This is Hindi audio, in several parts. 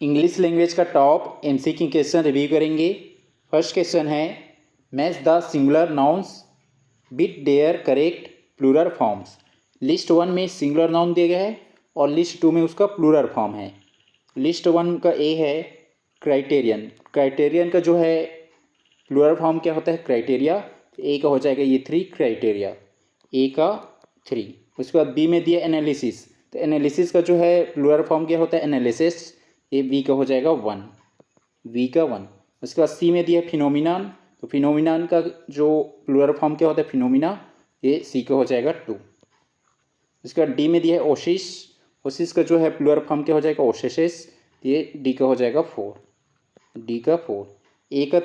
इंग्लिश लैंग्वेज का टॉप एमसीक्यू क्वेश्चन रिव्यू करेंगे। फर्स्ट क्वेश्चन है match the singular nouns with their correct plural forms. List one में सिंगुलर नाउन दिया गया है और लिस्ट टू में उसका प्लूरल फॉर्म है। लिस्ट वन का ए है क्राइटेरियन। क्राइटेरियन का जो है प्लूरल फॉर्म क्या होता है? क्राइटेरिया। ए का हो जाएगा ये 3 क्राइटेरिया, ए का 3। उसके बाद बी में दिया एनालिसिस, तो एनालिसिस का जो है प्लूरल फॉर्म क्या होता है? एनालिसिस। ये बी का हो जाएगा 1, वी का 1। उसके बाद सी में दिया फिनोमिनान, तो फिनोमिनान का जो प्लूरल फॉर्म क्या होता है? फिनोमिना। ये सी का हो जाएगा 2। उसके बाद डी में दिया है ओशिस, ओशिस का जो है प्लूरल फॉर्म क्या हो जाएगा? ओशेसेस। ये डी का हो जाएगा 4, डी का 4। ए का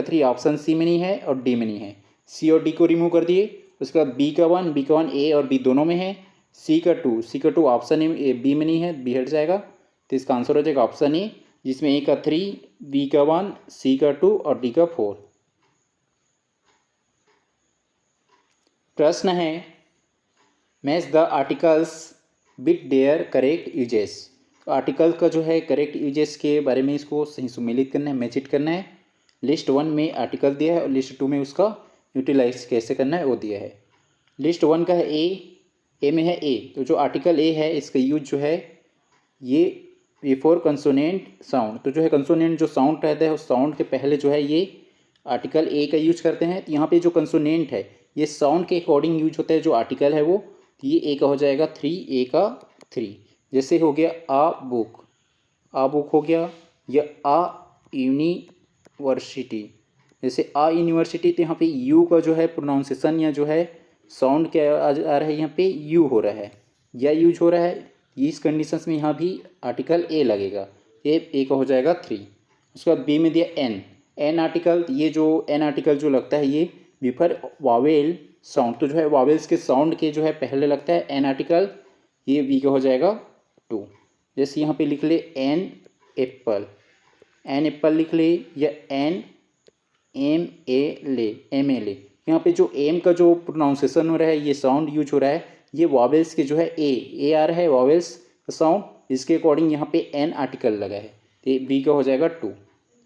3 ऑप्शन सी में नहीं है और डी में नहीं है, सी और डी को रिमूव कर दिए। उसके बाद बी का 1 ए और बी दोनों में है। सी का 2 ऑप्शन ए बी में नहीं है, बी हट जाएगा। तो इसका आंसर हो जाएगा ऑप्शन ए, जिसमें ए का 3, बी का 1, सी का 2 और डी का 4। प्रश्न है match the articles with their correct uses. Articles का जो है करेक्ट यूजेस के बारे में इसको सही सुमेलित करना है, मैच इट करना है। लिस्ट वन में आर्टिकल दिया है और लिस्ट टू में उसका यूटिलाइज कैसे करना है वो दिया है। लिस्ट वन का है ए में है ए, तो जो आर्टिकल ए है इसका यूज जो है ये बिफोर कंसोनेंट साउंड। तो जो है कंसोनेंट जो साउंड रहता है उस साउंड के पहले जो है ये आर्टिकल ए का यूज करते हैं। तो यहाँ पे जो कंसोनेंट है ये साउंड के अकॉर्डिंग यूज होता है, जो आर्टिकल है वो। तो ये ए का हो जाएगा 3, ए का 3। जैसे हो गया आ बुक हो गया, या आ यूनिवर्सिटी। जैसे आ यूनिवर्सिटी, तो यहाँ पे यू का जो है प्रोनाउंसिएशन या जो है साउंड क्या आ रहा है? यहाँ पे यू हो रहा है या यूज हो रहा है। इस कंडीशंस में यहाँ भी आर्टिकल ए लगेगा, ए का हो जाएगा 3। उसके बाद बी में दिया एन आर्टिकल। ये जो एन आर्टिकल जो लगता है ये बिफोर वावेल साउंड, तो जो है वावेल्स के साउंड के जो है पहले लगता है एन आर्टिकल। ये बी का हो जाएगा 2। जैसे यहाँ पे लिख ले एन एप्पल लिख ले, या एन एम ए ले। यहाँ पे जो एम का जो प्रोनाउंसिएशन हो रहा है ये साउंड यूज हो रहा है, ये वॉवेल्स के जो है ए आ रहा है वॉवेल्स का साउंड, इसके अकॉर्डिंग यहाँ पे एन आर्टिकल लगा है। तो बी का हो जाएगा 2।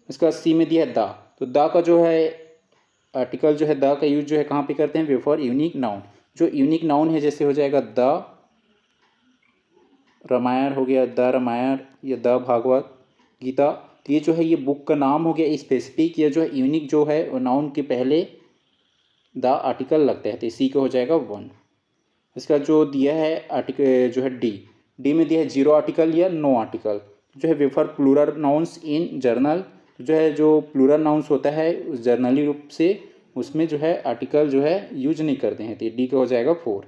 इसके बाद सी में दिया है द, तो द का जो है आर्टिकल जो है द का यूज जो है कहाँ पे करते हैं? Before unique noun. जो यूनिक नाउन है जैसे हो जाएगा द रामायण हो गया, द रामायण, या द भागवत गीता। तो ये जो है ये बुक का नाम हो गया स्पेसिफिक, या जो है यूनिक जो है वो नाउन के पहले द आर्टिकल लगता है। तो सी का हो जाएगा 1। इसका जो दिया है आर्टिकल जो है डी में दिया है 0 आर्टिकल या नो आर्टिकल। जो है before plural nouns in general, जो है जो प्लूरल नाउन्स होता है उस जर्नली रूप से उसमें जो है आर्टिकल जो है यूज नहीं करते हैं। तो डी का हो जाएगा 4,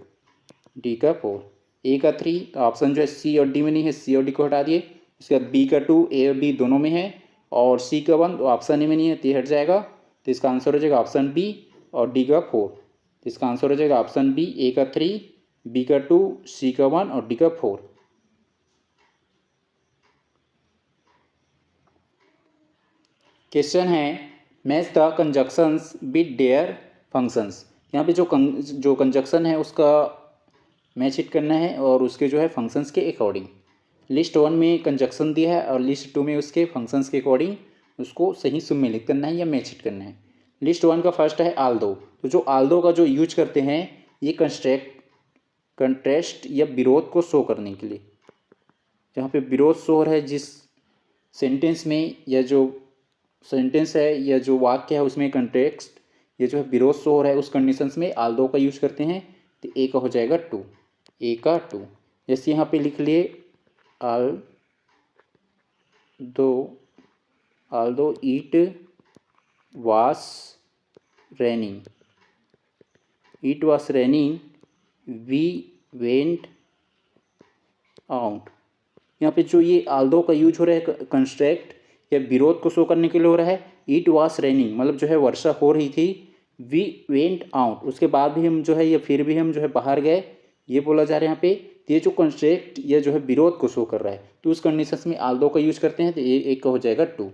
डी का 4। ए का 3, तो ऑप्शन जो है सी और डी में नहीं है, सी और डी को हटा दिए। उसके बाद बी का 2, ए और बी दोनों में है, और सी का 1 तो ऑप्शन ए में नहीं है, तो हट जाएगा। तो इसका आंसर हो जाएगा ऑप्शन बी और डी का 4। तो इसका आंसर हो जाएगा ऑप्शन बी, ए का 3, बी का 2, सी का 1 और डी का 4। क्वेश्चन है match the conjunctions with their functions. यहाँ पे जो कंजक्शन है उसका मैच इट करना है और उसके जो है फंक्शंस के अकॉर्डिंग। लिस्ट वन में कंजक्शन दिया है और लिस्ट टू में उसके फंक्शंस के अकॉर्डिंग उसको सही सुमेलित करना है या मैच इट करना है। लिस्ट वन का फर्स्ट है आल्दो, तो जो आल्दो का जो यूज करते हैं ये कंट्रेस्ट या विरोध को शो करने के लिए। जहाँ पे विरोध शो हो रहा है जिस सेंटेंस में, या जो सेंटेंस है या जो वाक्य है उसमें कंटेक्स्ट ये जो है विरोध शो हो रहा है, उस कंडीशंस में आल्दो का यूज करते हैं। तो ए का हो जाएगा 2, ए का 2। जैसे यहाँ पे लिख लिए आल्दो इट वास रेनिंग वी वेंट आउट। यहाँ पे जो ये आल्दो का यूज हो रहा है कंस्ट्रक्ट या विरोध को शो करने के लिए हो रहा है। इट वास रेनिंग मतलब जो है वर्षा हो रही थी, वी वेंट आउट उसके बाद भी हम जो है या फिर भी हम जो है बाहर गए, ये बोला जा रहा है यहाँ पे। ये जो कंस्ट्रक्ट या जो है विरोध को शो कर रहा है तो उस कंडीशंस में आल्दो का यूज करते हैं। तो ये एक का हो जाएगा 2।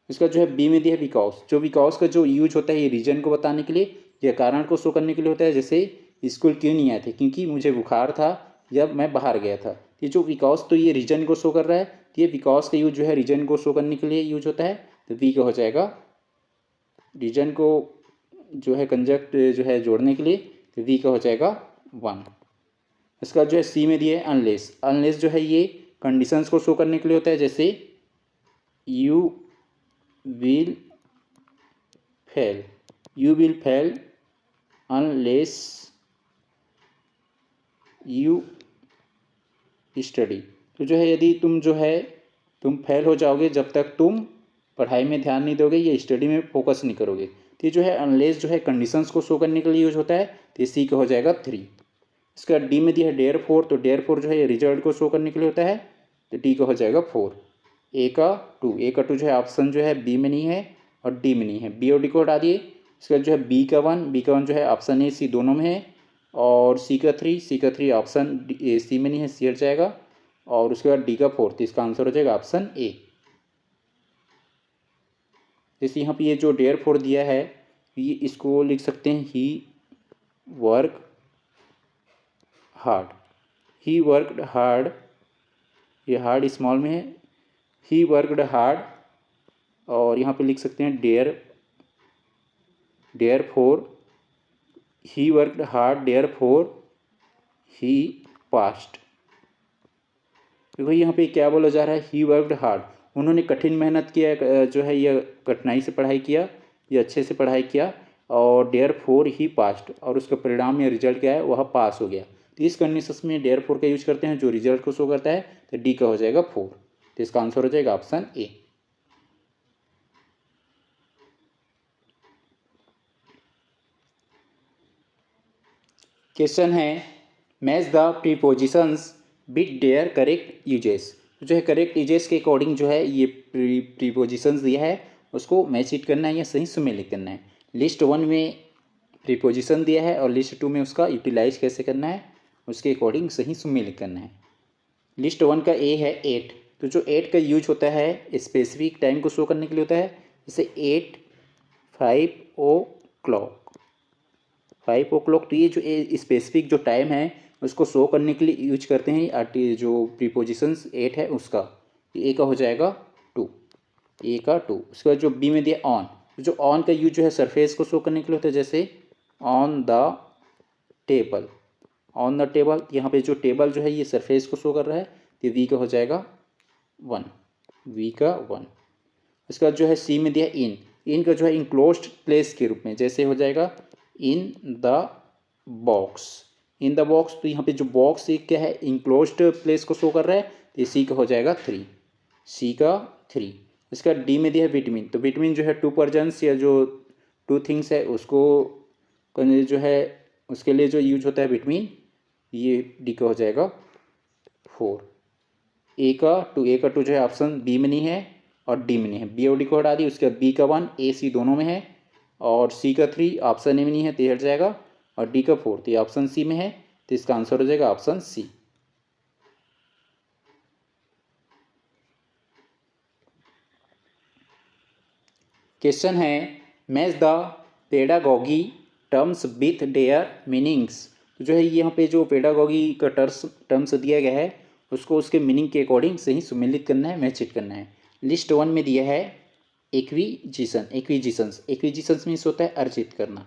इसका जो है बी में दिया है बिकॉज, जो बिकॉज का जो यूज होता है ये रीजन को बताने के लिए या कारण को शो करने के लिए होता है। जैसे स्कूल क्यों नहीं आए थे? क्योंकि मुझे बुखार था जब मैं बाहर गया था। ये जो बिकॉज तो ये रीजन को शो कर रहा है, तो ये बिकॉज का यूज जो है रीजन को शो करने के लिए यूज होता है, तो वी का हो जाएगा रीजन को जो है कंजक्ट जो है जोड़ने के लिए, तो वी का हो जाएगा 1। इसका जो है सी में दिया है अनलेस। अनलेस जो है ये कंडीशंस को शो करने के लिए होता है, जैसे you will fail, you will fail unless you study. तो जो है यदि तुम फेल हो जाओगे जब तक तुम पढ़ाई में ध्यान नहीं दोगे या स्टडी में फोकस नहीं करोगे। तो ये जो है अनलेस जो है कंडीशंस को शो करने के लिए यूज होता है, तो सी का हो जाएगा 3। इसका डी में दिया है डेयर फोर, तो डेयर फोर जो है रिजल्ट को शो करने के लिए होता है, तो डी का हो जाएगा 4। ए का 2 जो है ऑप्शन जो है बी में नहीं है और डी में नहीं है, बी और डी को हटा दिए। इसका जो है बी का 1 जो है ऑप्शन ए सी दोनों में है, और सी का 3 ऑप्शन सी में नहीं है, सी हट जाएगा, और उसके बाद डी का 4, तो इसका आंसर हो जाएगा ऑप्शन ए। जैसे यहाँ पे ये जो डेयर फोर दिया है, ये इसको लिख सकते हैं he work hard, he worked hard, ये हार्ड स्मॉल में है, ही वर्कड हार्ड, और यहाँ पे लिख सकते हैं therefore, he worked hard therefore he passed. तो भाई यहाँ पे क्या बोला जा रहा है, ही वर्कड हार्ड, उन्होंने कठिन मेहनत किया, जो है यह कठिनाई से पढ़ाई किया, ये अच्छे से पढ़ाई किया, और डेयर फोर ही पास्ट, और उसका परिणाम या रिजल्ट क्या है, वह पास हो गया। तो इस कंडीशन में डेयर फोर का यूज करते हैं जो रिजल्ट को शो करता है, तो डी का हो जाएगा 4, तो इसका आंसर हो जाएगा ऑप्शन ए। क्वेश्चन है match the prepositions with their correct uses. जो है करेक्ट यूजेस के अकॉर्डिंग जो है ये प्रीपोजिशंस दिया है, उसको मैच इट करना है या सही सुमेलित करना है। लिस्ट 1 में प्रीपोजिशन दिया है और लिस्ट 2 में उसका यूटिलाइज कैसे करना है, उसके अकॉर्डिंग सही सुमेलित करना है। लिस्ट 1 का ए है 8, तो जो 8 का यूज होता है स्पेसिफिक टाइम को शो करने के लिए होता है, जैसे 5 o'clock, 5 o'clock, तो ये जो स्पेसिफिक जो टाइम है उसको शो करने के लिए यूज करते हैं जो प्रीपोजिशंस 8 है उसका। ए का हो जाएगा 2, ए का 2। उसके बाद जो बी में दिया ऑन, जो ऑन का यूज जो है सरफेस को शो करने के लिए होता है, जैसे on the table, on the table, यहाँ पे जो टेबल जो है ये सरफेस को शो कर रहा है, तो वी का हो जाएगा 1, वी का 1। उसके बाद जो है सी में दिया इन का जो है इनक्लोज्ड प्लेस के रूप में, जैसे हो जाएगा in the box, in the box, तो यहाँ पे जो बॉक्स क्या है इनक्लोज्ड प्लेस को शो कर रहा है, तो सी का हो जाएगा 3, सी का 3। इसका डी में दिया है विटामिन, तो विटामिन जो है 2 पर्सन्स या जो 2 थिंग्स है उसको जो है उसके लिए जो यूज होता है विटामिन, ये डी का हो जाएगा 4। ए का 2 जो है ऑप्शन बी में नहीं है और डी में नहीं है, बी और डी को हटा दी। उसके बाद बी का 1 ए सी दोनों में है, और सी का 3 ऑप्शन ए में नहीं है, तो हट जाएगा, और डी का 4 तो ये ऑप्शन सी में है, तो इसका आंसर हो जाएगा ऑप्शन सी। क्वेश्चन है match the pedagogy terms with their meanings. तो जो है यहाँ पे जो पेडागॉगी का टर्म्स दिया गया है उसको उसके मीनिंग के अकॉर्डिंग सही सुमेलित करना है, मैच इट करना है। लिस्ट 1 में दिया है एक्विजिशंस मीन्स होता है अर्जित करना,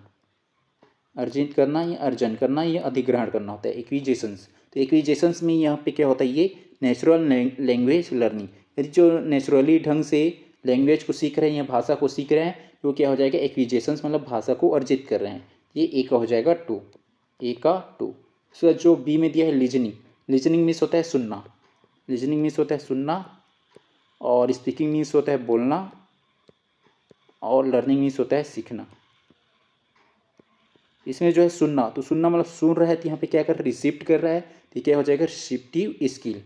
या अर्जन करना या अधिग्रहण करना होता है एक्विजिशंस। तो एक्विजिशंस में यहाँ पे क्या होता है, ये नेचुरल लैंग्वेज लर्निंग, यदि जो नेचुरली ढंग से लैंग्वेज को सीख रहे हैं या भाषा को सीख रहे हैं, तो क्या हो जाएगा एक्विजिशंस, मतलब भाषा को अर्जित कर रहे हैं, ये ए का हो जाएगा 2, ए का 2। उसके बाद जो बी में दिया है लिजनिंग मीन्स होता है सुनना, और स्पीकिंग मीन्स होता है बोलना, और लर्निंग मीन्स होता है सीखना। इसमें जो है सुनना, तो सुनना मतलब सुन रहा है, तो यहाँ पे क्या कर रहा है रिसिप्ट कर रहा है, तो क्या हो जाएगा रिसिप्टिव स्किल,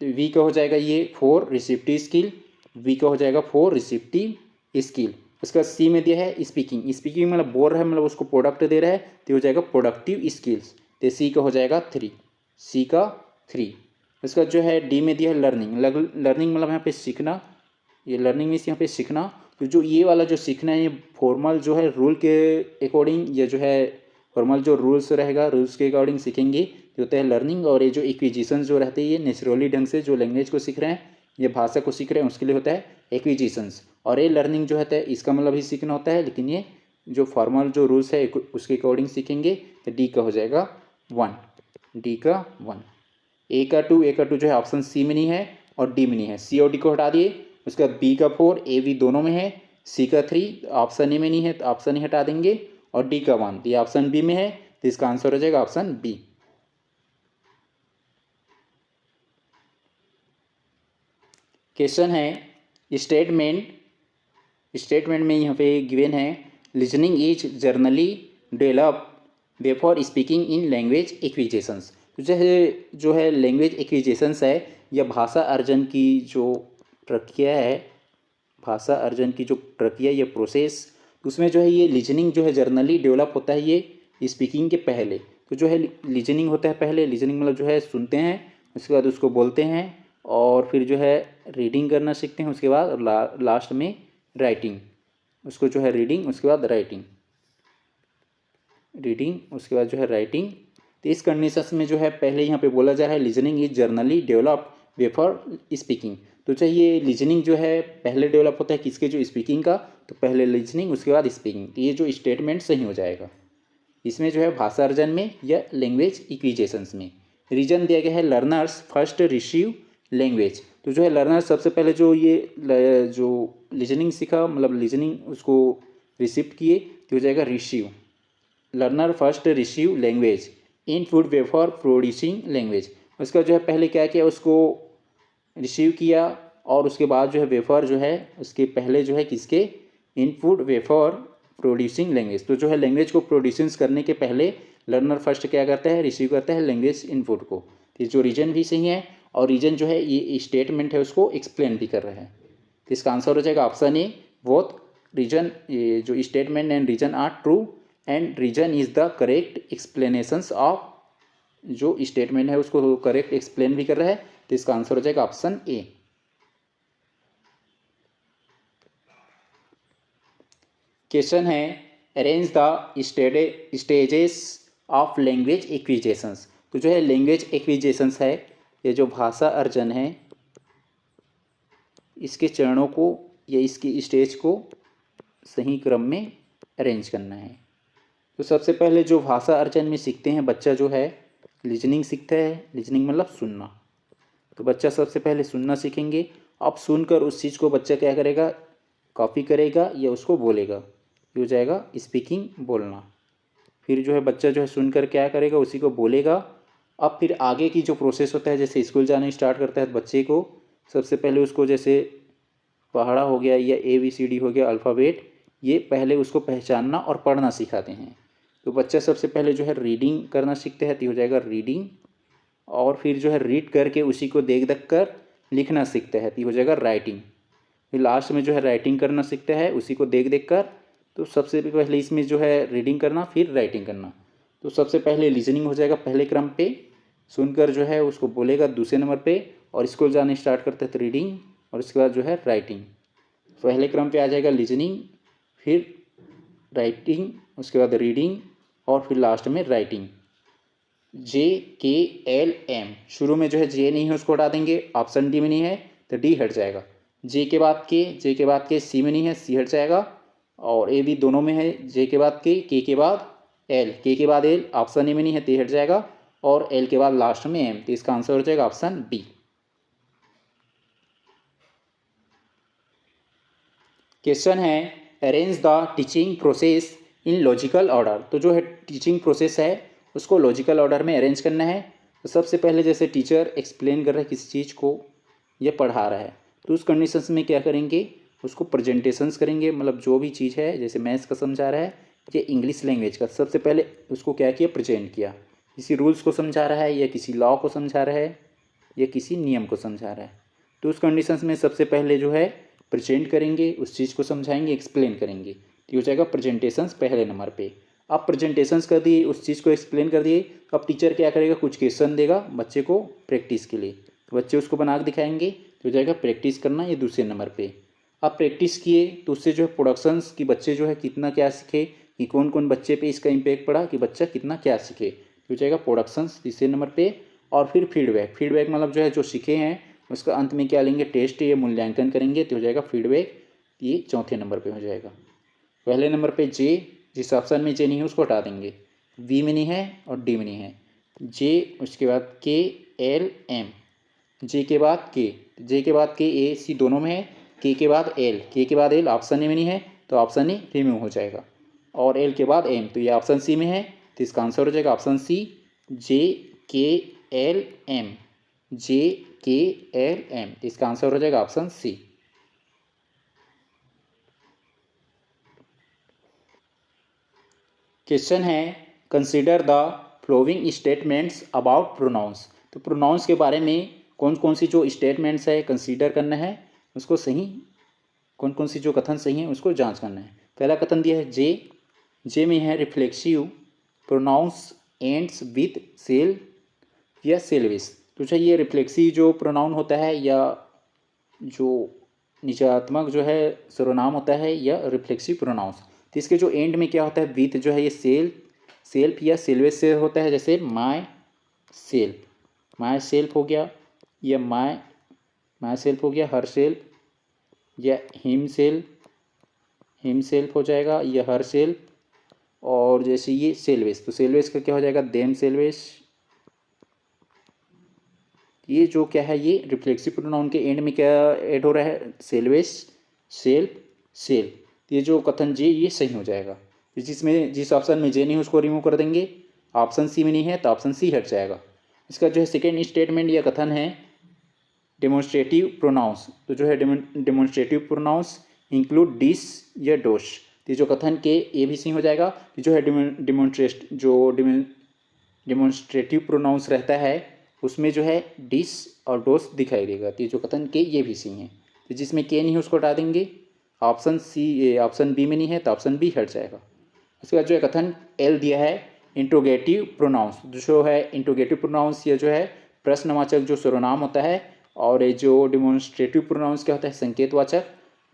तो वी का हो जाएगा ये 4 रिसिप्टिव स्किल, वी का हो जाएगा 4 रिसिप्टिव स्किल। उसका सी में दिया है स्पीकिंग मतलब बोल रहा है, मतलब उसको प्रोडक्ट दे रहा है, तो हो जाएगा प्रोडक्टिव स्किल्स, तो सी का हो जाएगा 3, सी का 3। उसका जो है डी में दिया है लर्निंग मतलब यहाँ पे सीखना, ये लर्निंग मीन्स यहाँ पे सीखना। तो जो ये वाला जो सीखना है ये फॉर्मल जो है रूल के अकॉर्डिंग, ये जो है फॉर्मल जो रूल्स रहेगा रूल्स के अकॉर्डिंग सीखेंगे, जो होता है लर्निंग। और ये जो एक्विजिशन जो रहते हैं ये नेचुरली ढंग से जो लैंग्वेज को सीख रहे हैं, ये भाषा को सीख रहे हैं उसके लिए होता है एक्विजिशंस। और ए लर्निंग जो होता है इसका मतलब ही सीखना होता है, लेकिन ये जो फॉर्मल जो रूल्स है उसके अकॉर्डिंग सीखेंगे। तो डी का हो जाएगा 1, डी का 1। ए का 2 जो है ऑप्शन सी में नहीं है और डी में नहीं है, सी और डी को हटा दिए। उसके बाद बी का 4, ए बी दोनों में है, सी का 3 ऑप्शन ए में नहीं है तो ऑप्शन ए हटा देंगे, और डी का 1 ये ऑप्शन बी में है, तो इसका आंसर हो जाएगा ऑप्शन बी। क्वेश्चन है स्टेटमेंट में यहाँ पे गिवन है listening is generally develop before speaking in language acquisitions. तो जो है लैंग्वेज एक्विजिशंस है या भाषा अर्जन की जो प्रक्रिया है, भाषा अर्जन की जो प्रक्रिया या प्रोसेस, उसमें जो है ये लिसनिंग जो है जर्नली डेवलप होता है ये स्पीकिंग के पहले। तो जो है लिसनिंग होता है पहले, लिसनिंग मतलब जो है सुनते हैं, उसके बाद उसको बोलते हैं, और फिर जो है रीडिंग करना सीखते हैं, उसके बाद लास्ट में राइटिंग, उसको जो है रीडिंग उसके बाद राइटिंग, उसके बाद जो है राइटिंग। तो इस कंडीशन में जो है पहले यहाँ पे बोला जा रहा है listening is generally develop before speaking. तो चाहिए लिसनिंग जो है पहले डेवलप होता है किसके, जो स्पीकिंग का, तो पहले लिसनिंग उसके बाद स्पीकिंग। तो ये जो स्टेटमेंट सही हो जाएगा इसमें जो है भाषा अर्जन में या लैंग्वेज इक्विजेशंस में। रीजन दिया गया है लर्नर्स फर्स्ट रिसीव लैंग्वेज। तो जो है लर्नर सबसे पहले जो जो लिसनिंग सीखा, मतलब लिसनिंग उसको रिसीव किए, तो हो जाएगा receive. Learner first receive language in food before producing language. उसका जो है पहले क्या किया, उसको रिसीव किया, और उसके बाद जो है वेफर जो है उसके पहले जो है किसके, इनपुट वेफर प्रोड्यूसिंग लैंग्वेज। तो जो है लैंग्वेज को प्रोड्यूसिंग करने के पहले लर्नर फर्स्ट क्या करता है, रिसीव करता है लैंग्वेज इनपुट को। तो जो रीजन भी सही है, और रीजन जो है ये स्टेटमेंट है उसको एक्सप्लेन भी कर रहा है। तो इसका आंसर हो जाएगा ऑप्शन ए, बोथ रीजन, ये जो statement and reason are true and reason is the correct explanations of, जो स्टेटमेंट है उसको करेक्ट एक्सप्लेन भी कर रहा है। तो इसका आंसर हो जाएगा ऑप्शन ए। क्वेश्चन है arrange the stages of language acquisitions. तो जो है लैंग्वेज एक्विजिशंस है, ये जो भाषा अर्जन है, इसके चरणों को या इसकी स्टेज को सही क्रम में अरेंज करना है। तो सबसे पहले जो भाषा अर्जन में सीखते हैं बच्चा जो है लिसनिंग सीखता है, लिसनिंग मतलब सुनना। तो बच्चा सबसे पहले सुनना सीखेंगे। अब सुनकर उस चीज़ को बच्चा क्या करेगा, कॉपी करेगा या उसको बोलेगा, ये हो जाएगा स्पीकिंग, बोलना। फिर जो है बच्चा जो है सुनकर क्या करेगा, उसी को बोलेगा। अब फिर आगे की जो प्रोसेस होता है, जैसे स्कूल जाने स्टार्ट करता है बच्चे को, सबसे पहले उसको जैसे पहाड़ा हो गया या ABCD हो गया अल्फ़ाबेट, ये पहले उसको पहचानना और पढ़ना सिखाते हैं। तो बच्चा सबसे पहले जो है रीडिंग करना सीखता है, तो हो जाएगा रीडिंग, और फिर जो है रीड करके उसी को देख देख कर लिखना सीखता है, तो हो जाएगा राइटिंग। फिर लास्ट में जो है राइटिंग करना सीखता है उसी को देख देख कर। तो सबसे पहले इसमें जो है रीडिंग करना फिर राइटिंग करना। तो सबसे पहले लिसनिंग हो जाएगा पहले क्रम पे, सुनकर जो है उसको बोलेगा दूसरे नंबर पे, और स्कूल जाने स्टार्ट करते हैं तो रीडिंग, और उसके बाद जो है राइटिंग। पहले क्रम पे आ जाएगा लिसनिंग, फिर राइटिंग, उसके बाद रीडिंग, और फिर लास्ट में राइटिंग। JKLM, शुरू में जो है जे नहीं है उसको हटा देंगे, ऑप्शन डी में नहीं है तो डी हट जाएगा। जे के बाद के सी में नहीं है, सी हट जाएगा, और ए बी दोनों में है, जे के बाद के बाद एल, के बाद एल, ऑप्शन ए में नहीं है तो हट जाएगा, और एल के बाद लास्ट में एम, तो इसका आंसर हो जाएगा ऑप्शन बी। क्वेश्चन है arrange the teaching process in logical order. तो जो है टीचिंग प्रोसेस है उसको लॉजिकल ऑर्डर में अरेंज करना है। तो सबसे पहले जैसे टीचर एक्सप्लेन कर रहा है किसी चीज़ को या पढ़ा रहा है, तो उस कंडीशंस में क्या करेंगे, उसको प्रेजेंटेशंस करेंगे। मतलब जो भी चीज़ है, जैसे मैथ्स का समझा रहा है या इंग्लिश लैंग्वेज का, सबसे पहले उसको क्या किया, प्रेजेंट किया। किसी रूल्स को समझा रहा है या किसी लॉ को समझा रहा है या किसी नियम को समझा रहा है, तो उस कंडीशंस में सबसे पहले जो है प्रेजेंट करेंगे, उस चीज़ को समझाएंगे, एक्सप्लेन करेंगे, तो हो जाएगा प्रेजेंटेशंस पहले नंबर पे। अब प्रेजेंटेशंस कर दिए, उस चीज़ को एक्सप्लेन कर दिए, अब टीचर क्या करेगा, कुछ क्वेश्चन देगा बच्चे को प्रैक्टिस के लिए, तो बच्चे उसको बना के दिखाएंगे, तो हो जाएगा प्रैक्टिस करना, ये दूसरे नंबर पे। अब प्रैक्टिस किए तो उससे जो है प्रोडक्शंस कि बच्चे जो है कितना क्या सीखे, कि कौन कौन बच्चे पे इसका इम्पैक्ट पड़ा, कि बच्चा कितना क्या सीखे, तो हो जाएगा प्रोडक्शंस तीसरे नंबर पे। और फिर फीडबैक मतलब जो है जो सीखे हैं उसका अंत में क्या लेंगे, टेस्ट या मूल्यांकन करेंगे तो हो जाएगा फीडबैक, ये चौथे नंबर पे हो जाएगा। पहले नंबर पे जे, जिस ऑप्शन में जे नहीं है उसको हटा देंगे, वी में नहीं है और डी में नहीं है, जे, उसके बाद के एल एम, जे के बाद के, जे के बाद के, ए सी दोनों में है, के बाद एल, के बाद एल ऑप्शन ए में नहीं है तो ऑप्शन ए रिमूव हो जाएगा, और एल के बाद एम तो ये ऑप्शन सी में है तो इसका आंसर हो जाएगा ऑप्शन सी, जे के एल एम, जे के एल एम, इसका आंसर हो जाएगा ऑप्शन सी। क्वेश्चन है consider the following statements about pronouns. तो प्रोनाउंस के बारे में कौन कौन सी जो स्टेटमेंट्स है कंसीडर करना है, उसको सही, कौन कौन सी जो कथन सही है उसको जांच करना है। पहला कथन दिया है जे, जे में है reflexive pronouns ends with self या सेल्विस। तो चाहिए ये रिफ्लेक्सिव जो प्रोनाउन होता है या जो निजात्मक जो है सर्वनाम होता है या रिफ्लेक्सिव प्रोनाउंस, तो इसके जो एंड में क्या होता है विथ जो है ये सेल्फ या सेल्वेस से होता है, जैसे माय सेल्फ हो गया, या माय सेल्फ हो गया, हर सेल्फ, या हिम सेल्फ हो जाएगा, या हर सेल्फ, और जैसे ये सेल्वेस, तो सेल्वेस का क्या हो जाएगा देम सेल्वेस। ये जो क्या है ये रिफ्लेक्सिव प्रोनाउन के एंड में क्या ऐड हो रहा है, सेल्वेस, सेल्फ। ये जो कथन जे ये सही हो जाएगा। जिसमें जिस ऑप्शन में जे नहीं उसको रिमूव कर देंगे, ऑप्शन सी में नहीं है तो ऑप्शन सी हट जाएगा। इसका जो है सेकेंड स्टेटमेंट या कथन है डेमोन्स्ट्रेटिव प्रोनाउंस। तो जो है डेमोन्स्ट्रेटिव प्रोनाउंस इंक्लूड डिस या डोश, ये जो कथन के ए भी सही हो जाएगा। जो है डेमोन्स्ट्रेटिव प्रोनाउंस रहता है उसमें जो है डिस और डोस दिखाई देगा, तो जो कथन के ये भी सही है। तो जिसमें के नहीं है उसको हटा देंगे, ऑप्शन बी में नहीं है तो ऑप्शन बी हट जाएगा। उसके बाद जो है कथन एल दिया है इंट्रोगेटिव प्रोनाउंस। जो है इंट्रोगेटिव प्रोनाउंस ये जो है प्रश्नवाचक जो सर्वनाम होता है, और ये जो डिमोन्स्ट्रेटिव प्रोनाउंस क्या होता है संकेतवाचक,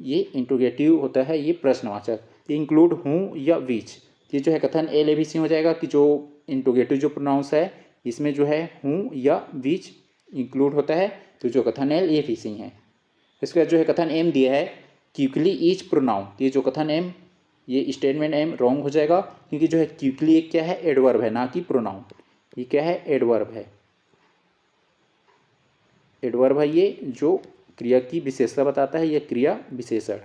ये इंट्रोगेटिव होता है ये प्रश्नवाचक। इंक्लूड हूँ या विच, ये जो है कथन एल ए भी सही हो जाएगा कि जो इंट्रोगेटिव जो प्रोनाउंस है इसमें जो है हूँ या विच इंक्लूड होता है, तो जो कथन एल ये भी सही है। इसके बाद जो है कथन एम दिया है क्विकली इज प्रोनाउन, ये जो कथन एम ये स्टेटमेंट एम रॉन्ग हो जाएगा, क्योंकि जो है क्विकली एक क्या है एडवर्ब है ना कि प्रोनाउन। ये क्या है एडवर्ब है, एडवर्ब है ये जो क्रिया की विशेषता बताता है, यह क्रिया विशेषण।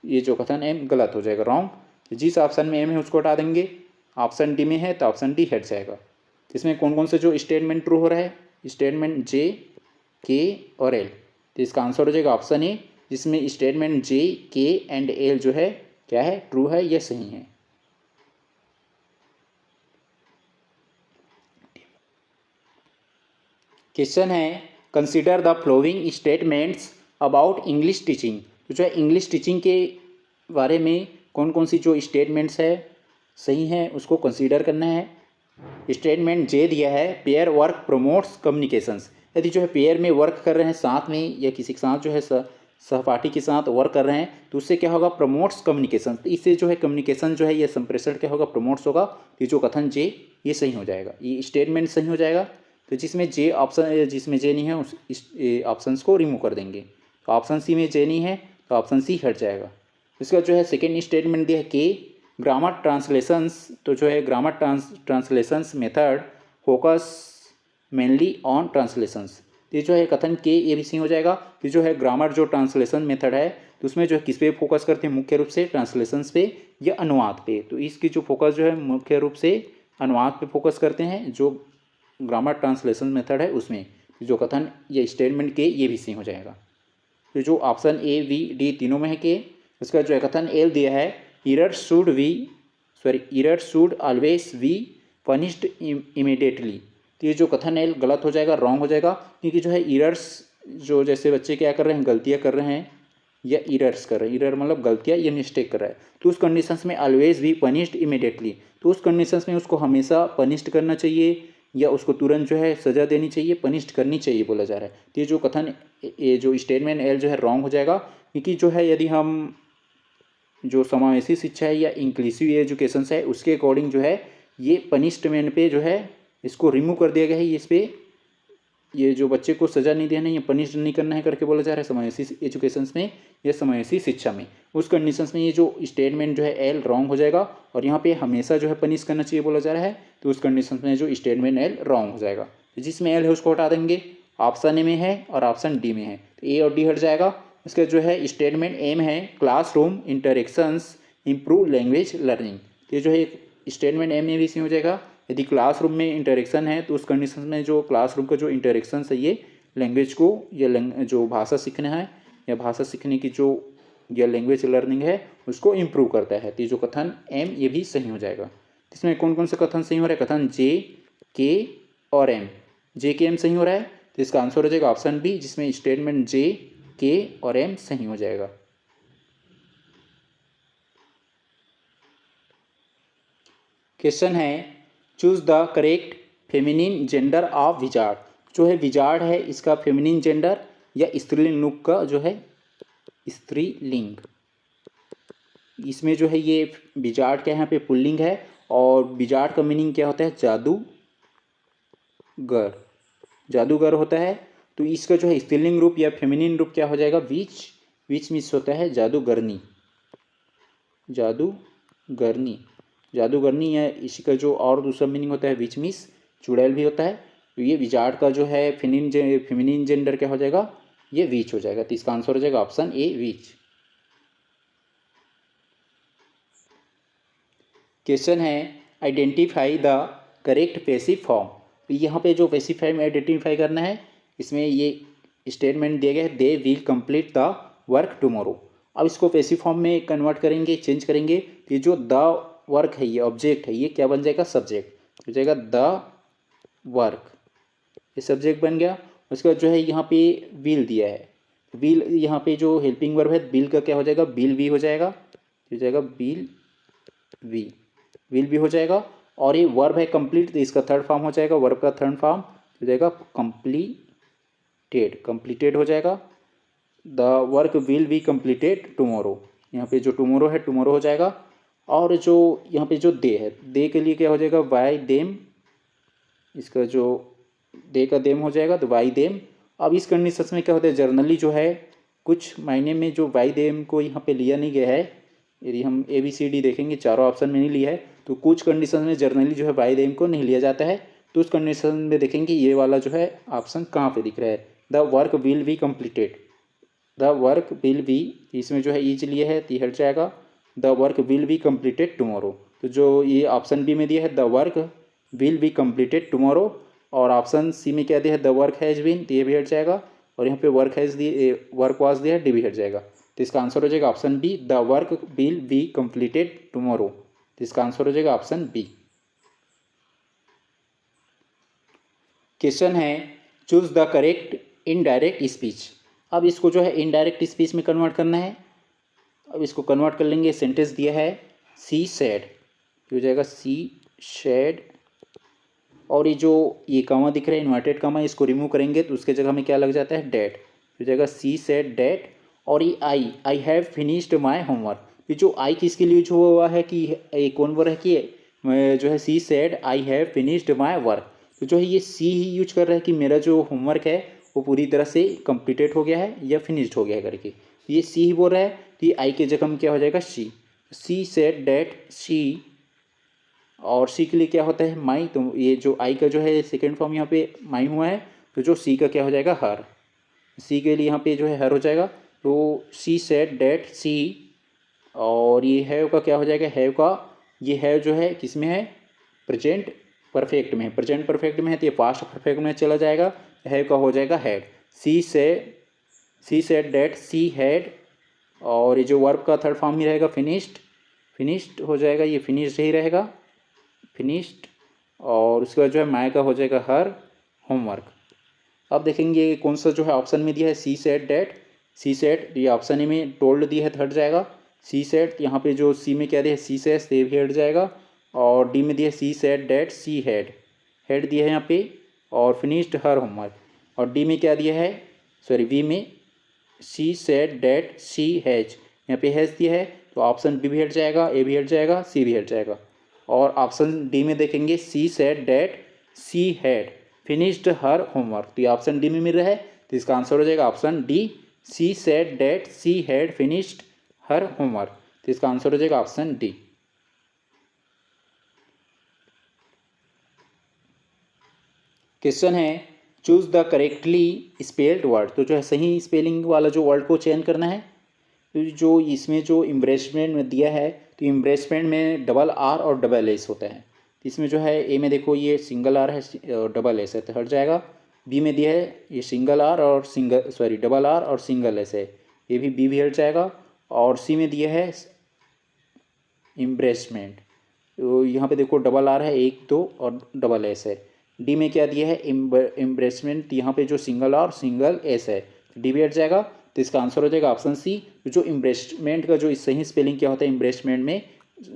ये जो कथन एम गलत हो जाएगा रॉन्ग। जिस ऑप्शन में एम है उसको हटा देंगे, ऑप्शन डी में है तो ऑप्शन डी हट जाएगा। इसमें कौन कौन से जो स्टेटमेंट ट्रू हो रहा है, स्टेटमेंट जे के और एल, तो इसका आंसर हो जाएगा ऑप्शन ए, जिसमें स्टेटमेंट जे के एंड एल जो है क्या है ट्रू है, यह सही है। क्वेश्चन है consider the following statements about English teaching. तो जो है इंग्लिश टीचिंग के बारे में कौन कौन सी जो स्टेटमेंट्स है सही है उसको कंसीडर करना है। स्टेटमेंट जे दिया है पेयर वर्क प्रोमोट्स कम्युनिकेशंस। यदि जो है पेयर में वर्क कर रहे हैं साथ में या किसी के साथ जो है सहपाठी के साथ वर्क कर रहे हैं तो उससे क्या होगा प्रमोट्स कम्युनिकेशन, तो इससे जो है कम्युनिकेशन जो है ये संप्रेषण क्या होगा प्रमोट्स होगा। ये जो कथन जे ये सही हो जाएगा, ये स्टेटमेंट सही हो जाएगा। तो जिसमें जे ऑप्शन जिसमें जे नहीं है उस ऑप्शंस को रिमूव कर देंगे। तो ऑप्शन सी में जे नहीं है तो ऑप्शन सी हट जाएगा। इसका जो है सेकेंड स्टेटमेंट दिया है के ग्रामर ट्रांसलेशंस। तो जो है grammar translations method focus mainly on translations, ये जो है कथन के ये भी सही हो जाएगा कि जो है ग्रामर जो ट्रांसलेशन मेथड है तो उसमें जो है किस पे फोकस करते हैं मुख्य रूप से ट्रांसलेशंस पे या अनुवाद पे। तो इसकी जो फोकस जो है मुख्य रूप से अनुवाद पे फोकस करते हैं जो ग्रामर ट्रांसलेशन मेथड है उसमें। जो कथन या स्टेटमेंट के ये भी सही हो जाएगा। तो जो ऑप्शन ए बी डी तीनों में है के, उसका जो है कथन एल दिया है error should always be punished immediately. तो ये जो कथन एल गलत हो जाएगा रॉन्ग हो जाएगा, क्योंकि जो है ईरर्स जो जैसे बच्चे क्या कर रहे हैं गलतियाँ कर रहे हैं या ईरर्स कर रहे हैं, ईरर मतलब गलतियाँ या मिस्टेक कर रहा है, तो उस कंडीशंस में ऑलवेज बी पनिश्ड इमीडिएटली, तो उस कंडीशंस में उसको हमेशा पनिश्ड करना चाहिए या उसको तुरंत जो है सज़ा देनी चाहिए, पनिश्ड करनी चाहिए बोला जा रहा है। तो ये जो कथन ये जो स्टेटमेंट एल जो है रॉन्ग हो जाएगा, क्योंकि जो है यदि हम जो समावेशी शिक्षा है या इंक्लूसिव एजुकेशन है उसके अकॉर्डिंग जो है ये पनिशमेंट पे जो है इसको रिमूव कर दिया गया है, इस पर ये जो बच्चे को सज़ा नहीं देना है या पनिश नहीं करना है करके बोला जा रहा है समावेशी एजुकेशंस में या समावेशी शिक्षा में। उस कंडीशंस में ये जो स्टेटमेंट जो है एल रॉन्ग हो जाएगा और यहाँ पे हमेशा जो है पनिश करना चाहिए बोला जा रहा है, तो उस कंडीशन में जो स्टेटमेंट एल रॉन्ग हो जाएगा। जिसमें एल है उसको हटा देंगे, ऑप्शन ए में है और ऑप्शन डी में है, तो ए और डी हट जाएगा। इसका जो है स्टेटमेंट एम है classroom interactions improve language learning, ये जो है स्टेटमेंट एम में भी सी हो जाएगा। यदि क्लासरूम में इंटरेक्शन है तो उस कंडीशन में जो क्लासरूम का जो इंटरेक्शन है ये लैंग्वेज को या जो भाषा सीखना है या भाषा सीखने की जो या लैंग्वेज लर्निंग है उसको इम्प्रूव करता है। तो ये जो कथन एम ये भी सही हो जाएगा। इसमें कौन कौन से कथन सही हो रहा है? कथन जे, के और एम। जे के एम सही हो रहा है, तो इसका आंसर हो जाएगा ऑप्शन बी, जिसमें स्टेटमेंट जे, के और एम सही हो जाएगा। क्वेश्चन है choose the correct feminine gender of wizard. जो है विजार्ड है इसका फेमिनिन जेंडर या स्त्रीलिंग रूप का जो है स्त्रीलिंग। इसमें जो है ये विजार्ड क्या है यहाँ पे पुल्लिंग है और विजार्ड का मीनिंग क्या होता है? जादूगर, जादूगर होता है। तो इसका जो है स्त्रीलिंग रूप या फेमिनिन रूप क्या हो जाएगा? विच मीन्स होता है जादूगरनी, जादूगरनी, जादूगरनी या इसी का जो और दूसरा मीनिंग होता है विच मीन्स चुड़ैल भी होता है। तो ये विजार्ड का जो है फेमिनिन जेंडर क्या हो जाएगा? ये विच हो जाएगा। तो इसका आंसर हो जाएगा ऑप्शन ए विच। क्वेश्चन है identify the correct passive form. तो यहाँ पे जो पैसिव फॉर्म आइडेंटिफाई करना है, इसमें ये स्टेटमेंट दिया गया है they will complete the work tomorrow. अब इसको पैसिव फॉर्म में कन्वर्ट करेंगे, चेंज करेंगे, तो ये जो द वर्क है ये ऑब्जेक्ट है, ये क्या बन जाएगा? सब्जेक्ट हो जाएगा। द वर्क ये सब्जेक्ट बन गया। उसके बाद जो है यहाँ पे विल दिया है, विल यहाँ पे जो हेल्पिंग वर्ब है बिल का क्या हो जाएगा? बिल भी हो जाएगा, हो जाएगा बिल वी, विल भी हो जाएगा। और ये वर्ब है कंप्लीट, तो इसका थर्ड फॉर्म हो जाएगा, वर्ब का थर्ड फॉर्म हो जाएगा कंप्लीटेड, कंप्लीटेड हो जाएगा। The work will be completed tomorrow, यहाँ पे जो टुमारो है टुमारो हो जाएगा। और जो यहाँ पे जो दे है, दे के लिए क्या हो जाएगा? बाय देम, इसका जो दे का देम हो जाएगा तो बाय देम। अब इस कंडीशन में क्या होता है? जर्नली जो है कुछ मायने में जो बाय देम को यहाँ पे लिया नहीं गया है, यदि हम ए बी सी डी देखेंगे चारों ऑप्शन में नहीं लिया है, तो कुछ कंडीशन में जर्नली जो है बाय देम को नहीं लिया जाता है। तो उस कंडीशन में देखेंगे ये वाला जो है ऑप्शन कहाँ पे दिख रहा है? The work will be completed, the work will B, इसमें जो है ईज लिए है तो हट जाएगा। The work will be completed tomorrow, तो जो ये ऑप्शन बी में दिया है the work will be completed tomorrow, और ऑप्शन सी में क्या दिया है? द वर्क हैज़ बीन, तो ये भी हट जाएगा। और यहाँ पे वर्क हैज़ दिए, वर्क वाज दिया है, डी भी हट जाएगा। तो इसका आंसर हो जाएगा option B, the work will be completed tomorrow. तो इसका आंसर हो जाएगा ऑप्शन बी। क्वेश्चन है choose the correct indirect speech. अब इसको जो है इनडायरेक्ट स्पीच में कन्वर्ट करना है। अब इसको कन्वर्ट कर लेंगे, सेंटेंस दिया है सी सैड, हो जाएगा सी सैड, और ये जो ये कामा दिख रहा है इन्वर्टेड कामा, इसको रिमूव करेंगे तो उसके जगह में क्या लग जाता है? डैट, हो जाएगा सी सैड डैट। और ये आई हैव फिनिश्ड माई होमवर्क, ये जो आई किसके लिए जो हुआ है कि ये कौन वर्ड है कि जो है she said I have finished my work, तो जो है ये सी ही यूज कर रहा है कि मेरा जो होमवर्क है वो पूरी तरह से कंप्लीटेड हो गया है या फिनिश्ड हो गया है करके, ये सी ही बोल रहा है। तो ये आई के जगह में क्या हो जाएगा? सी सेड डैट सी, और सी के लिए क्या होता है? माई, तो ये जो आई का जो है सेकेंड फॉर्म यहाँ पे माई हुआ है, तो जो सी का क्या हो जाएगा? हर, सी के लिए यहाँ पे जो है हर हो जाएगा। तो सी सेड डैट सी, और ये हैव का क्या हो जाएगा? हैव का, ये हैव जो है किस में है? प्रेजेंट परफेक्ट में है, प्रेजेंट परफेक्ट में है, तो ये पास्ट परफेक्ट में चला जाएगा। हैव का हो जाएगा had. She said that she had, और ये जो वर्ब का थर्ड फॉर्म ही रहेगा फिनिश्ड, फिनिश्ड हो जाएगा, ये फिनिश्ड ही रहेगा, फिनिश्ड। और उसके बाद जो है माय का हो जाएगा हर होमवर्क। अब देखेंगे कौन सा जो है ऑप्शन में दिया है she said that, she said, ये ऑप्शन ए में टोल्ड दिया है तो हट जाएगा। सी सेड, यहाँ पे जो सी में क्या दिया है? सी सेड, से भी हट जाएगा। और डी में दिया है she said that she had, head दिया है यहाँ पे, और फिनिश्ड हर होमवर्क। और डी में क्या दिया है? सॉरी वी में she said that C has, यहाँ पे हैज दिया है, तो ऑप्शन बी भी हट जाएगा, ए भी हट जाएगा, सी भी हट जाएगा। और ऑप्शन डी में देखेंगे she said that she had, finished her homework. तो ये ऑप्शन डी में मिल रहा है, तो इसका आंसर हो जाएगा option D, she said that she had finished her homework. तो इसका आंसर हो जाएगा ऑप्शन डी। क्वेश्चन है choose the correctly spelled word. तो जो है सही स्पेलिंग वाला जो वर्ड को चयन करना है। तो जो इसमें जो इम्ब्रेसमेंट में दिया है, तो इम्ब्रेसमेंट में डबल आर और डबल एस होता है। इसमें जो है ए में देखो ये सिंगल आर है और डबल एस है, तो हट जाएगा। बी में दिया है ये सिंगल आर और डबल आर और सिंगल एस है, ये भी हट जाएगा। और सी में दिया है इम्ब्रेसमेंट, तो यहाँ पे देखो डबल आर है 1 2 और डबल एस है। डी में क्या दिया है इम्ब्रेसमेंट, यहाँ पे जो सिंगल आर सिंगल एस है, डी भी हट जाएगा। तो इसका आंसर हो जाएगा ऑप्शन सी। जो इम्ब्रेसमेंट का जो सही स्पेलिंग क्या होता है, इम्ब्रेसमेंट में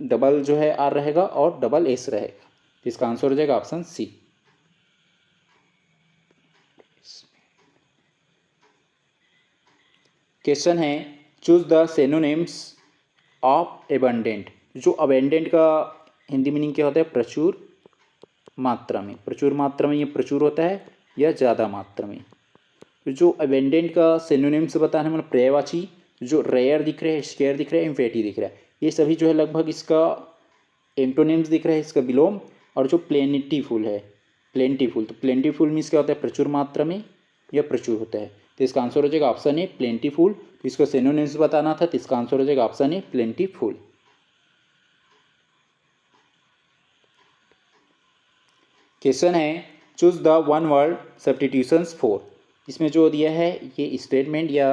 डबल जो है आर रहेगा और डबल एस रहेगा। तो इसका आंसर हो जाएगा ऑप्शन सी। क्वेश्चन है choose the synonyms of abundant. जो अबेंडेंट का हिंदी मीनिंग क्या होता है, प्रचुर मात्रा में। प्रचुर मात्रा में ये प्रचुर होता है या ज़्यादा मात्रा में। तो जो अबेंडेंट का सिनोनिम्स बताना है, मतलब पर्यायवाची, जो रेयर दिख रहे हैं, स्केयर दिख रहा है, एम्फेटी दिख रहा है, ये सभी जो है लगभग इसका एंटोनिम्स दिख रहा है, इसका विलोम। और जो प्लेनिटीफुल है, प्लेंटीफुल, तो प्लेंटीफुल मीन्स क्या होता है, प्रचुर मात्रा में या प्रचुर होता है। तो इसका आंसर हो जाएगा ऑप्शन ए प्लेंटीफुल। तो इसको सिनोनिम्स बताना था, तो इसका आंसर हो जाएगा ऑप्शन ए प्लेंटीफुल। क्वेश्चन है choose the one word substitutions for. इसमें जो दिया है ये स्टेटमेंट या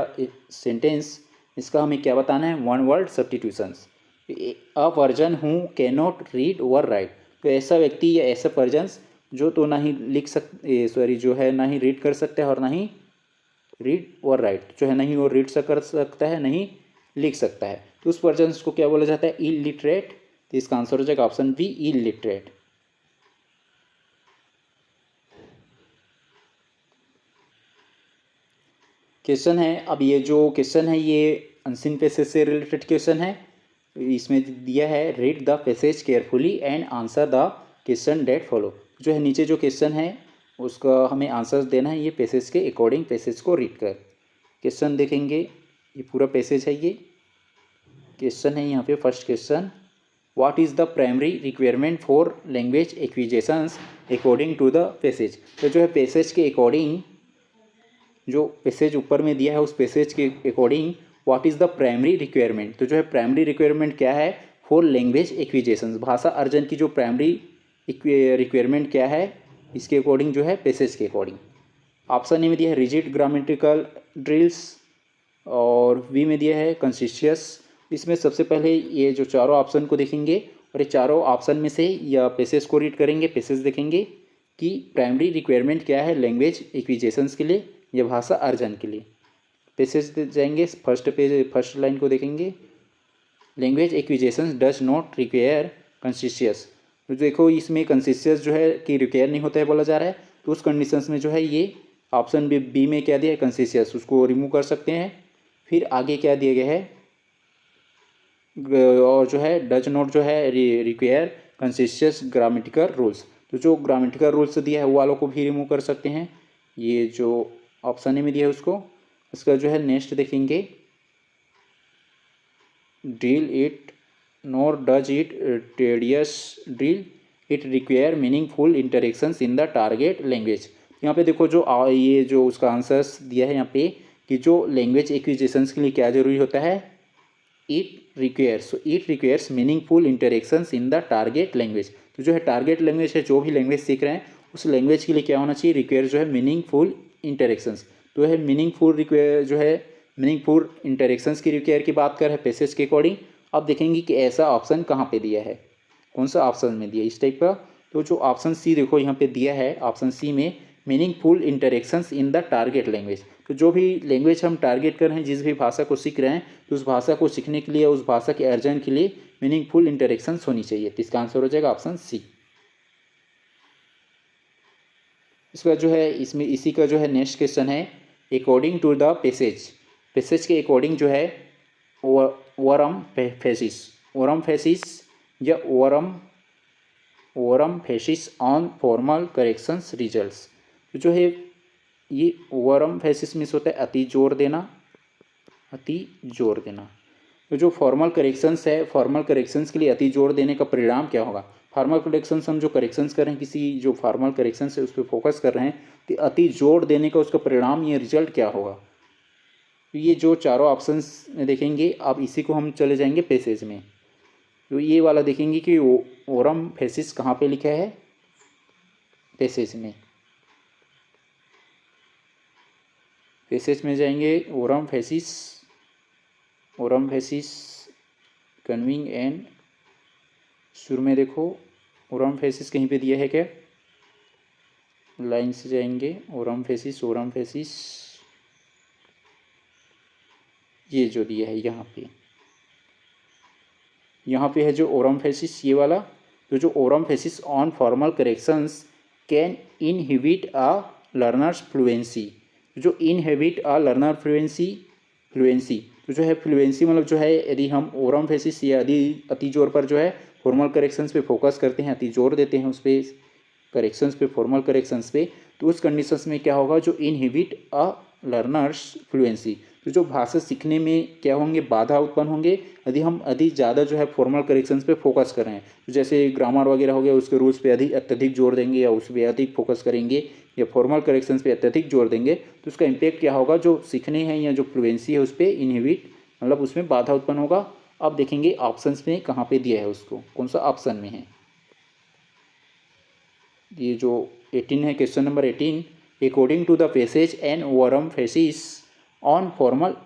सेंटेंस, इसका हमें क्या बताना है, one word substitutions. A person who can not read और राइट। तो ऐसा व्यक्ति या ऐसा पर्सन जो तो ना ही लिख जो है ना ही रीड कर सकता है और ना ही रीड और राइट, जो है नहीं वो रीड कर सकता है नहीं लिख सकता है, तो उस पर्सन को क्या बोला जाता है, इलिटरेट। तो इसका आंसर हो जाएगा ऑप्शन बी इलिटरेट। क्वेश्चन है, अब ये जो क्वेश्चन है ये अनसीन पैसेज से रिलेटेड क्वेश्चन है। इसमें दिया है read the passage carefully and answer the question that follow. जो है नीचे जो क्वेश्चन है उसका हमें आंसर देना है ये पैसेज के अकॉर्डिंग, पैसेज को रीड कर। क्वेश्चन देखेंगे, ये पूरा पैसेज है, ये क्वेश्चन है। यहाँ पे first question, what is the primary requirement for language acquisitions according to the passage. तो जो है पैसेज के अकॉर्डिंग, जो पैसेज ऊपर में दिया है उस पैसेज के according what is the primary requirement. तो जो है प्राइमरी रिक्वायरमेंट क्या है फॉर लैंग्वेज एक्विजिशंस, भाषा अर्जन की जो प्राइमरी रिक्वायरमेंट क्या है, इसके अकॉर्डिंग जो है पैसेज के अकॉर्डिंग। ऑप्शन ए में दिया है रिजिड ग्रामेटिकल ड्रिल्स और बी में दिया है कंसिशियस। इसमें सबसे पहले ये जो चारों ऑप्शन को देखेंगे और ये चारों ऑप्शन में से या पैसेज को रीड करेंगे, पैसेज देखेंगे कि प्राइमरी रिक्वायरमेंट क्या है लैंग्वेज एक्विजिशंस के लिए या भाषा अर्जन के लिए। पैसेज जाएंगे, फर्स्ट लाइन को देखेंगे, language acquisitions does not require कंसिशियस। तो देखो इसमें कंसिशियस जो है कि रिक्वायर नहीं होता है बोला जा रहा है, तो उस कंडीशंस में जो है ये ऑप्शन बी में क्या दिया है कंसिशियस, उसको रिमूव कर सकते हैं। फिर आगे क्या दिया गया है, और जो है डज नॉट जो है रिक्वायर कंसिशियस ग्रामेटिकल रूल्स। तो जो ग्रामेटिकल रूल्स दिया है वो वालों को भी रिमूव कर सकते हैं, ये जो ऑप्शन ए में दिया है उसको। इसका जो है नेक्स्ट देखेंगे, drill it nor does it tedious drill, it require meaningful interactions in the target language. यहाँ पे देखो जो ये जो उसका आंसर्स दिया है यहाँ पे कि जो लैंग्वेज एक्विजिशंस के लिए क्या जरूरी होता है, it requires meaningful interactions in the target language. तो जो है टारगेट लैंग्वेज है, जो भी लैंग्वेज सीख रहे हैं उस लैंग्वेज के लिए क्या होना चाहिए, रिक्वायर जो है मीनिंगफुल इंटरेक्शंस। तो है मीनिंगफुल रिक्वायर जो है मीनिंगफुल इंटरेक्शंस की रिक्वायर की बात कर रहे हैं पैसेज के अकॉर्डिंग। अब देखेंगे कि ऐसा ऑप्शन कहाँ पे दिया है, कौन सा ऑप्शन में दिया इस टाइप का। तो जो ऑप्शन सी देखो यहाँ पे दिया है, ऑप्शन सी में meaningful interactions in the target language. तो जो भी लैंग्वेज हम टारगेट कर रहे हैं, जिस भी भाषा को सीख रहे हैं, तो उस भाषा को सीखने के लिए, उस भाषा के अर्जन के लिए मीनिंगफुल इंटरेक्शंस होनी चाहिए। तो इसका आंसर हो जाएगा ऑप्शन सी। इसका जो है इसमें इसी का जो है नेक्स्ट क्वेश्चन है, according to the passage, passage के अकॉर्डिंग जो है ओरम फेसिस या overemphasis on formal corrections results. तो जो है ये ओवरम फेसिस में होता है अति जोर देना, अति जोर देना। तो जो फॉर्मल करेक्शंस है, फॉर्मल करेक्शंस के लिए अति जोर देने का परिणाम क्या होगा? फॉर्मल करेक्शंस हम जो करेक्शंस कर रहे हैं, किसी जो फॉर्मल करेक्शंस है उस पर फोकस कर रहे हैं, तो अति जोर देने का उसका परिणाम, ये रिजल्ट क्या होगा? तो ये जो चारों ऑप्शंस में देखेंगे, अब इसी को हम चले जाएंगे पैसेज में। तो ये वाला देखेंगे कि ओरम फेसिस कहाँ पे लिखा है, पैसेज में। पैसेज में जाएंगे, ओरम फेसिस, ओरम फेसिस कन्विंग एंड, शुरू में देखो ओरम फेसिस कहीं पे दिया है क्या? लाइन से जाएंगे, ओरम फेसिस, ओरम फेसिस, ये जो दिया है यहाँ पे है जो ओरम फेसिस, ये वाला। तो जो overemphasis on formal corrections can inhibit a learner's fluency, जो inhibit a learner fluency, fluency तो जो है फ्लुएंसी मतलब जो है, यदि हम ओरम फेसिस या अति जोर पर जो है फॉर्मल करेक्शंस पे फोकस करते हैं, अति जोर देते हैं उस पर, करेक्शंस पे, फॉर्मल करेक्शंस पे, तो उस कंडीशंस में क्या होगा? जो इनहिबिट अ लर्नर्स फ्लुएंसी, तो जो भाषा सीखने में क्या होंगे? बाधा उत्पन्न होंगे यदि हम अधिक ज़्यादा जो है फॉर्मल करेक्शंस पे फोकस कर रहे हैं। तो जैसे ग्रामर वगैरह हो गया, उसके रूल्स पे अत्यधिक जोर देंगे या उस पर अधिक फोकस करेंगे या फॉर्मल करेक्शंस पे अत्यधिक जोर देंगे, तो उसका इम्पैक्ट क्या होगा? जो सीखने हैं या जो फ्लुएंसी है उस पर इनहिबिट, मतलब उसमें बाधा उत्पन्न होगा। अब देखेंगे ऑप्शंस में कहाँ पे दिया है उसको, कौन सा ऑप्शन में है। ये जो 18 है, question number 18, according to the passage and overemphasis on formal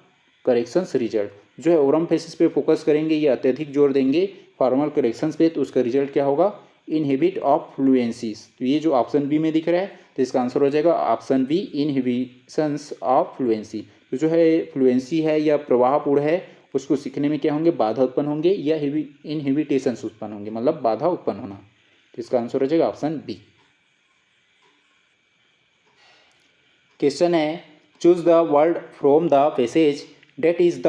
corrections result, जो है ओरम फेसिस पे फोकस करेंगे या अत्यधिक जोर देंगे फॉर्मल करेक्शंस पे, तो उसका रिजल्ट क्या होगा? Inhibit of fluencies. तो ये जो ऑप्शन बी में दिख रहा है, तो इसका आंसर हो जाएगा option B, inhibitions of fluency. तो जो है फ्लुएंसी है या प्रवाहपूर्ण है, उसको सीखने में क्या होंगे? बाधा उत्पन्न होंगे या इनहिबिटेशंस उत्पन्न होंगे, मतलब बाधा उत्पन्न होना। तो इसका आंसर हो जाएगा ऑप्शन बी। क्वेश्चन है, choose the word from the passage that is the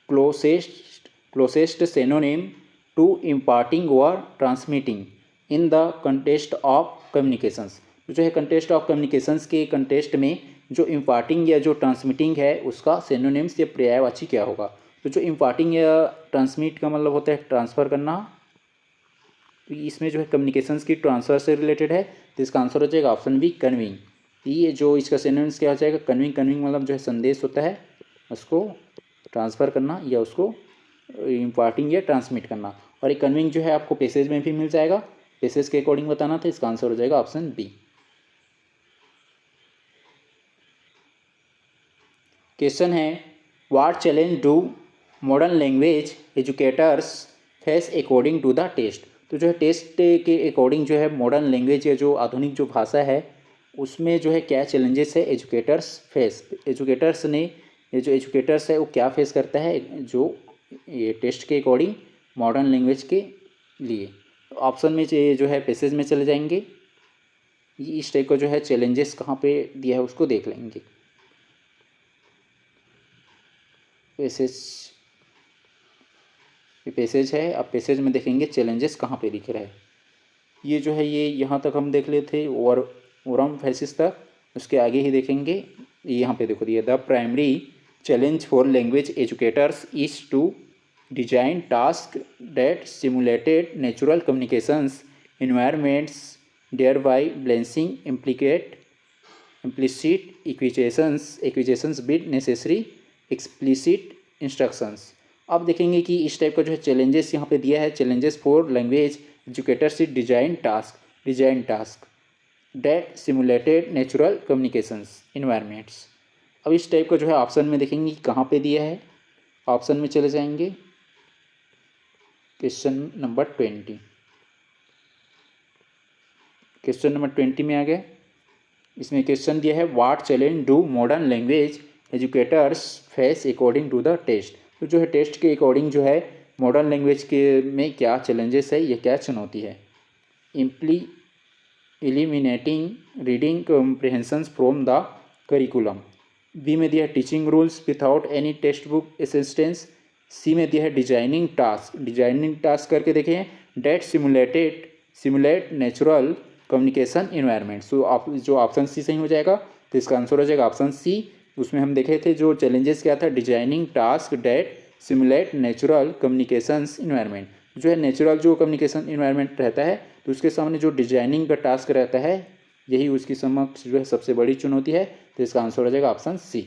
closest synonym to imparting और transmitting in the context of communications. तो जो है कंटेस्ट ऑफ कम्युनिकेशंस के कंटेस्ट में जो इम्पार्टिंग या जो ट्रांसमिटिंग है उसका सिनोनिम्स या पर्यायवाची क्या होगा? तो जो इम्पार्टिंग या ट्रांसमिट का मतलब होता है ट्रांसफ़र करना, तो इसमें जो है कम्युनिकेशंस की ट्रांसफ़र से रिलेटेड है, तो इसका आंसर हो जाएगा ऑप्शन बी, कन्विंग। ये जो इसका सिनोनिम्स क्या हो जाएगा? कन्विंग। कन्विंग मतलब जो है संदेश होता है उसको ट्रांसफ़र करना या उसको इम्पार्टिंग या ट्रांसमिट करना। और ये कन्विंग जो है आपको पैसेज में भी मिल जाएगा, पैसेज के अकॉर्डिंग बताना था। इसका आंसर हो जाएगा ऑप्शन बी। क्वेश्चन है, what challenge do modern language educators face according to the test? तो जो है टेस्ट के अकॉर्डिंग जो है मॉडर्न लैंग्वेज या जो आधुनिक जो भाषा है उसमें जो है क्या चैलेंजेस है एजुकेटर्स फेस? एजुकेटर्स ने, ये जो एजुकेटर्स है वो क्या फेस करता है जो ये टेस्ट के अकॉर्डिंग मॉडर्न लैंग्वेज के लिए? ऑप्शन में जो है पैसेज में चले जाएंगे, इस टाइप का जो है चैलेंजेस कहाँ पे दिया है उसको देख लेंगे। पैसेज है, अब पैसेज में देखेंगे चैलेंजेस कहाँ पे दिख रहा है। ये जो है ये यहाँ तक हम देख लेते थे और ओरम फेसिस तक, उसके आगे ही देखेंगे। यहाँ पे देखो दिया, the primary challenge for language educators is to design task that simulated natural communications environments thereby blending implicit equations with necessary explicit instructions. अब देखेंगे कि इस टाइप का जो है चैलेंजेस यहाँ पे दिया है, challenges for language educators is design task that simulated natural communications environments. अब इस टाइप का जो है ऑप्शन में देखेंगे कि कहाँ पे दिया है, ऑप्शन में चले जाएंगे। क्वेश्चन नंबर 20, क्वेश्चन नंबर 20 में आ गया। इसमें क्वेश्चन दिया है, what challenge do modern language educators face according to the test? तो जो है टेस्ट के अकॉर्डिंग जो है मॉडर्न लैंग्वेज के में क्या चैलेंजेस है, ये क्या चुनौती है? Eliminating reading comprehensions from the curriculum. B में दिया है teaching rules without any textbook assistance. C में दिया है डिजाइनिंग टास्क करके देखें that simulate natural communication environment. So आप जो ऑप्शन सी सही हो जाएगा, तो इसका आंसर हो जाएगा ऑप्शन सी। उसमें हम देखे थे जो चैलेंजेस क्या था, designing task that simulate natural communications environment. जो है नेचुरल जो कम्युनिकेशन इन्वायरमेंट रहता है, तो उसके सामने जो डिजाइनिंग का टास्क रहता है, यही उसकी समक्ष जो है सबसे बड़ी चुनौती है। तो इसका आंसर हो जाएगा ऑप्शन सी।